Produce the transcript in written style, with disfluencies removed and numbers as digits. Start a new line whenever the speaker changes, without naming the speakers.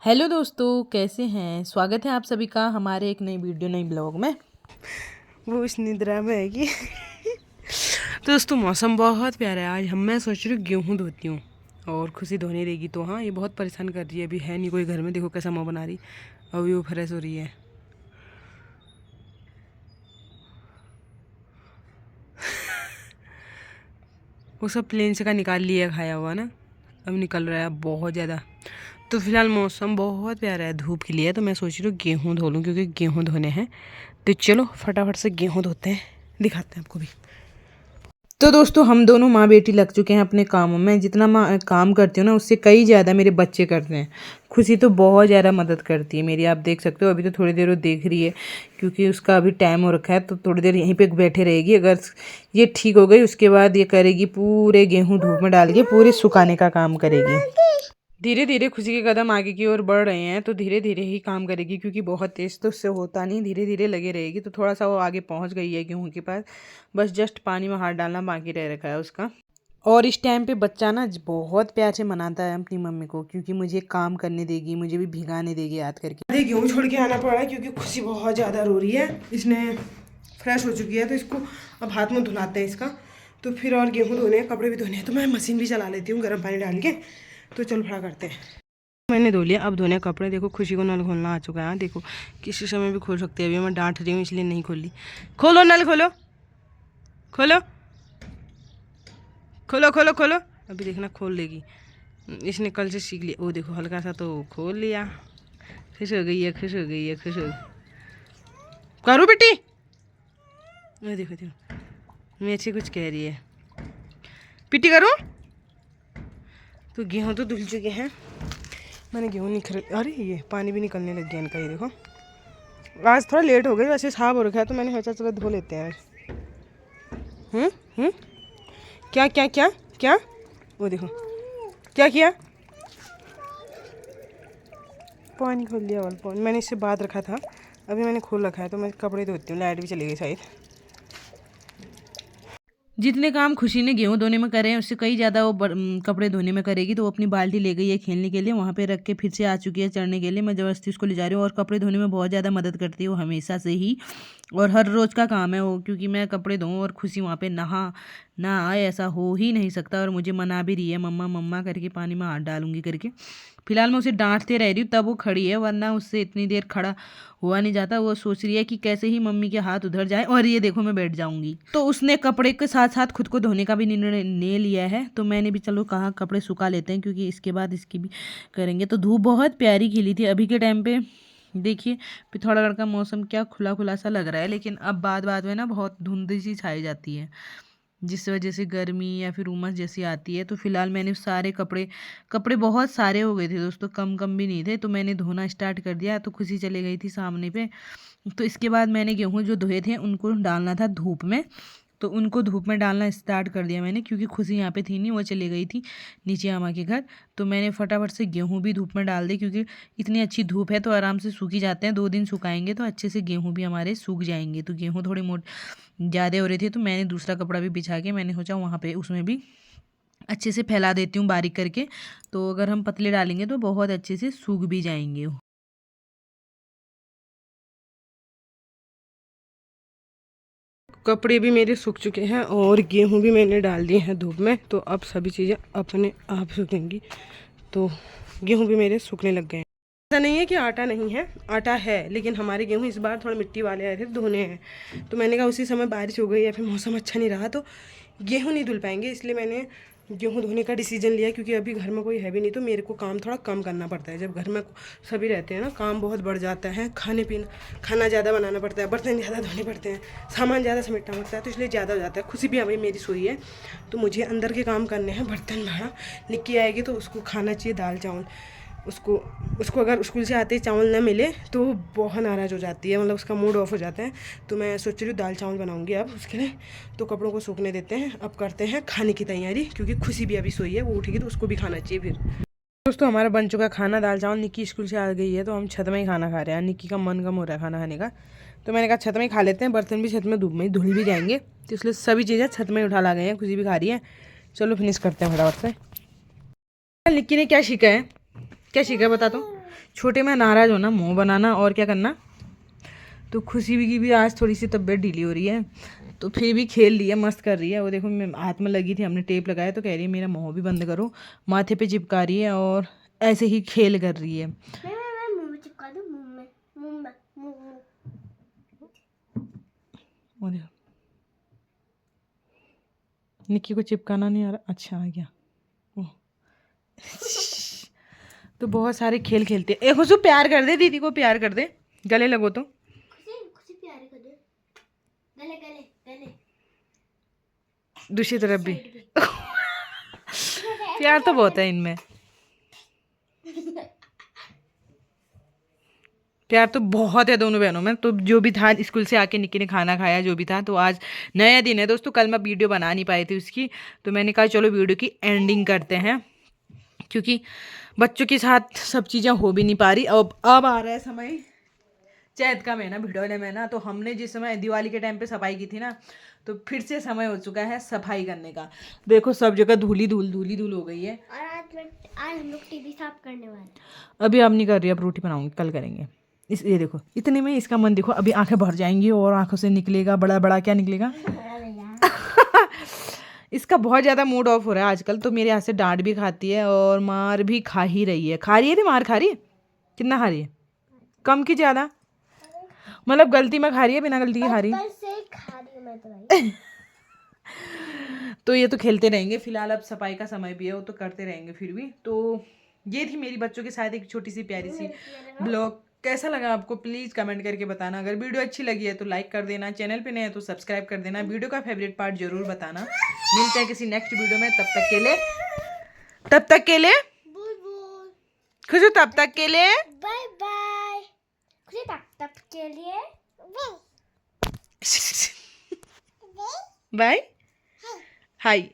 Hello दोस्तों, कैसे हैं। स्वागत है आप सभी का हमारे एक नई वीडियो नई ब्लॉग में। वो इस निद्रा में है कि तो दोस्तों मौसम बहुत प्यारा है। आज मैं सोच रही हूँ गेहूँ धोती हूँ और खुशी धोने देगी। तो हाँ, ये बहुत परेशान कर रही है। अभी है नहीं कोई घर में, देखो कैसा मुँह बना रही। अभी वो फ्रेश हो रही है। वो सब प्लेन से का निकाल लिया खाया हुआ ना, अब निकल रहा है बहुत ज़्यादा। तो फिलहाल मौसम बहुत प्यारा है, धूप खिली है। तो मैं सोच रही हूँ गेहूँ धो लूँ क्योंकि गेहूँ धोने हैं। तो चलो फटाफट से गेहूँ धोते हैं, दिखाते हैं आपको भी। तो दोस्तों हम दोनों माँ बेटी लग चुके हैं अपने कामों में। जितना माँ काम करती हूँ ना, उससे कई ज़्यादा मेरे बच्चे करते हैं। खुशी तो बहुत ज़्यादा मदद करती है मेरी, आप देख सकते हो। अभी तो थोड़ी देर वो देख रही है क्योंकि उसका अभी टाइम हो रखा है। तो थोड़ी देर यहीं पे बैठे रहेगी। अगर ये ठीक हो गई उसके बाद ये करेगी पूरे गेहूँ धूप में डाल के पूरे सुखाने का काम करेगी। धीरे धीरे खुशी के कदम आगे की ओर बढ़ रहे हैं, तो धीरे धीरे ही काम करेगी क्योंकि बहुत तेज तो उससे होता नहीं। धीरे धीरे लगे रहेगी। तो थोड़ा सा वो आगे पहुंच गई है गेहूं के पास। बस जस्ट पानी में हाथ डालना बाकी रह रखा है उसका। और इस टाइम पे बच्चा ना बहुत प्यार से मनाता है अपनी मम्मी को, क्योंकि मुझे काम करने देगी, मुझे भी भिगाने देगी याद करके। अरे गेहूँ छोड़ के आना पड़ा क्योंकि खुशी बहुत ज़्यादा रो रही है। इसने फ्रेश हो चुकी है तो इसको अब हाथ में धुलाते हैं इसका। तो फिर और गेहूँ धोने हैं, कपड़े भी धोने हैं। तो मैं मशीन भी चला लेती हूँ गर्म पानी डाल के। तो चल फटा करते हैं। मैंने धो लिया, अब धोने कपड़े। देखो खुशी को नल खोलना आ चुका है। देखो किसी समय भी खोल सकते हैं। अभी मैं डांट रही हूँ इसलिए नहीं खोली। खोलो नल, खोलो खोलो खोलो खोलो खोलो। अभी देखना खोल लेगी। इसने कल से सीख लिया। वो देखो हल्का सा तो खोल लिया। खुश हो गई है, खुश हो गई है, खुश हो। करूँ बेटी? वो देखो देखो मेरे से कुछ कह रही है। पिटी करूँ? तो गेहूँ तो धुल चुके हैं। मैंने गेहूँ निखर, अरे ये पानी भी निकलने लग गया इनका। ये देखो आज थोड़ा लेट हो गई, वैसे साफ हो रखा है। तो मैंने सोचा चलो धो लेते हैं। हम्म, क्या क्या क्या क्या? वो देखो क्या किया। पानी खोल दिया वाला पानी मैंने इससे बात रखा था। अभी मैंने खोल रखा है। तो मैं कपड़े धोती हूँ। लाइट भी चली गई शायद। जितने काम खुशी ने गेहूं धोने में करे हैं उससे कई ज़्यादा वो कपड़े धोने में करेगी। तो वो अपनी बाल्टी ले गई है खेलने के लिए, वहाँ पे रख के फिर से आ चुकी है चढ़ने के लिए। मैं ज़बरदस्ती उसको ले जा रही हूँ। और कपड़े धोने में बहुत ज़्यादा मदद करती है वो हमेशा से ही, और हर रोज़ का काम है वो। क्योंकि मैं कपड़े धोऊँ और खुशी वहाँ पे नहा ना आए, ऐसा हो ही नहीं सकता। और मुझे मना भी रही है, मम्मा मम्मा करके पानी में हाथ डालूंगी करके। फिलहाल मैं उसे डांटते रह रही हूँ, तब वो खड़ी है, वरना उससे इतनी देर खड़ा हुआ नहीं जाता। वो सोच रही है कि कैसे ही मम्मी के हाथ उधर जाए और ये देखो मैं बैठ जाऊंगी। तो उसने कपड़े के साथ साथ खुद को धोने का भी निर्णय ले लिया है। तो मैंने भी चलो कहा कपड़े सुखा लेते हैं, क्योंकि इसके बाद इसकी भी करेंगे। तो धूप बहुत प्यारी खिली थी अभी के टाइम पे। देखिए पिथौरागढ़ का मौसम क्या खुला खुला सा लग रहा है, लेकिन अब बाद बाद में ना बहुत धुंध सी छाई जाती है, जिस वजह से गर्मी या फिर उमस जैसी आती है। तो फिलहाल मैंने सारे कपड़े कपड़े बहुत सारे हो गए थे दोस्तों, कम कम भी नहीं थे। तो मैंने धोना स्टार्ट कर दिया। तो खुशी चली गई थी सामने पे। तो इसके बाद मैंने गेहूँ जो धोए थे उनको डालना था धूप में। तो उनको धूप में डालना स्टार्ट कर दिया मैंने, क्योंकि खुशी यहाँ पे थी नहीं, वो चली गई थी नीचे अम्मा के घर। तो मैंने फटाफट से गेहूँ भी धूप में डाल दी, क्योंकि इतनी अच्छी धूप है तो आराम से सूखी जाते हैं। 2 दिन सुखाएंगे तो अच्छे से गेहूँ भी हमारे सूख जाएंगे। तो गेहूँ थोड़ी ज़्यादा हो रही थी, तो मैंने दूसरा कपड़ा भी बिछा के मैंने सोचा वहाँ पे उसमें भी अच्छे से फैला देती हूँ बारीक करके। तो अगर हम पतले डालेंगे तो बहुत अच्छे से सूख भी जाएंगे। कपड़े भी मेरे सूख चुके हैं और गेहूं भी मैंने डाल दिए हैं धूप में। तो अब सभी चीज़ें अपने आप सूखेंगी। तो गेहूं भी मेरे सूखने लग गए हैं। ऐसा नहीं है कि आटा नहीं है, आटा है, लेकिन हमारे गेहूं इस बार थोड़ा मिट्टी वाले आए थे धोने हैं। तो मैंने कहा उसी समय बारिश हो गई या फिर मौसम अच्छा नहीं रहा तो गेहूं नहीं धुल पाएंगे, इसलिए मैंने गेहूं धोने का डिसीजन लिया। क्योंकि अभी घर में कोई है भी नहीं, तो मेरे को काम थोड़ा कम करना पड़ता है। जब घर में सभी रहते हैं ना, काम बहुत बढ़ जाता है। खाना ज़्यादा बनाना पड़ता है, बर्तन ज़्यादा धोने पड़ते हैं, सामान ज़्यादा समेटना पड़ता है। तो इसलिए ज़्यादा हो जाता है। खुशी भी अभी मेरी सोई है, तो मुझे अंदर के काम करने हैं। बर्तन भाड़ा, निक्की आएगी तो उसको खाना चाहिए दाल चावल। उसको अगर स्कूल से आते ही चावल ना मिले तो बहुत नाराज़ हो जाती है, मतलब उसका मूड ऑफ हो जाता है। तो मैं सोच रही हूँ दाल चावल बनाऊंगी अब उसके लिए। तो कपड़ों को सूखने देते हैं, अब करते हैं खाने की तैयारी, क्योंकि खुशी भी अभी सोई है, वो उठेगी तो उसको भी खाना चाहिए। फिर दोस्तों हमारा बन चुका खाना दाल चावल। निक्की स्कूल से आ गई है तो हम छत में ही खाना खा रहे हैं। निक्की का मन कम हो रहा है खाना खाने का, तो मैंने कहा छत में ही खा लेते हैं। बर्तन भी छत में धूप में ही धुल भी जाएंगे, तो इसलिए सभी चीज़ें छत में ही उठा ला गए हैं। खुशी भी खा रही है। चलो फिनिश करते हैं फटाफट से। निक्की ने क्या सीखा है, क्या सीखा है बता दो। छोटे में नाराज़ होना, मुंह बनाना और क्या करना। तो खुशी की भी आज थोड़ी सी तबीयत ढीली हो रही है, तो फिर भी खेल रही है, मस्त कर रही है। वो देखो मैं हाथ में लगी थी, हमने टेप लगाया तो कह रही है मेरा मुंह भी बंद करो, माथे पे चिपका रही है और ऐसे ही खेल कर रही है।
मैं मुंह में चिपका दूं, मुंह में।
वो देखो निक्की को चिपकाना नहीं आ रहा, अच्छा आ गया। तो बहुत सारे खेल खेलते हैं। खुशी प्यार कर दे, दीदी को प्यार कर दे, गले लगो तो।
खुशी प्यार कर दे, गले गले गले।
दूसरी तरफ भी प्यार तो बहुत है इनमें, प्यार तो बहुत है दोनों बहनों में। तो जो भी था स्कूल से आके निक्की ने खाना खाया, जो भी था। तो आज नया दिन है दोस्तों, कल मैं वीडियो बना नहीं पाई थी उसकी, तो मैंने कहा चलो वीडियो की एंडिंग करते हैं, क्योंकि बच्चों के साथ सब चीज़ें हो भी नहीं पा रही। अब आ रहा है समय चैत का महीना, भिडोले महीना। तो हमने जिस समय दिवाली के टाइम पे सफाई की थी ना, तो फिर से समय हो चुका है सफाई करने का। देखो सब जगह धूली धूल हो गई है।
और आज हम लोग टीवी साफ करने वाले।
अभी अब नहीं कर रही, अब रोटी बनाऊंगी, कल करेंगे। ये देखो इतने में इसका मन देखो, अभी आंखें भर जाएंगी और आंखों से निकलेगा बड़ा बड़ा, क्या निकलेगा इसका बहुत ज़्यादा मूड ऑफ हो रहा है आजकल। तो मेरे हाथ से डांट भी खाती है और मार भी खा ही रही है। खा रही है, मार खा रही है, कितना खा रही है, कम की ज़्यादा, मतलब गलती में खा रही है, बिना गलती के खा रही है।
मैं तो भाई
तो ये तो खेलते रहेंगे। फिलहाल अब सफाई का समय भी है, वो तो करते रहेंगे फिर भी। तो ये थी मेरी बच्चों के साथ एक छोटी सी प्यारी सी ब्लॉग। कैसा लगा आपको प्लीज़ कमेंट करके बताना। अगर वीडियो अच्छी लगी है तो लाइक कर देना, चैनल पे नए हैं तो सब्सक्राइब कर देना, वीडियो का फेवरेट पार्ट जरूर बताना। मिलते हैं किसी नेक्स्ट वीडियो में, तब तक के लिए खुश, तब तक के लिए
बाय बाय। खुशी तब के लिए
बाय हाय।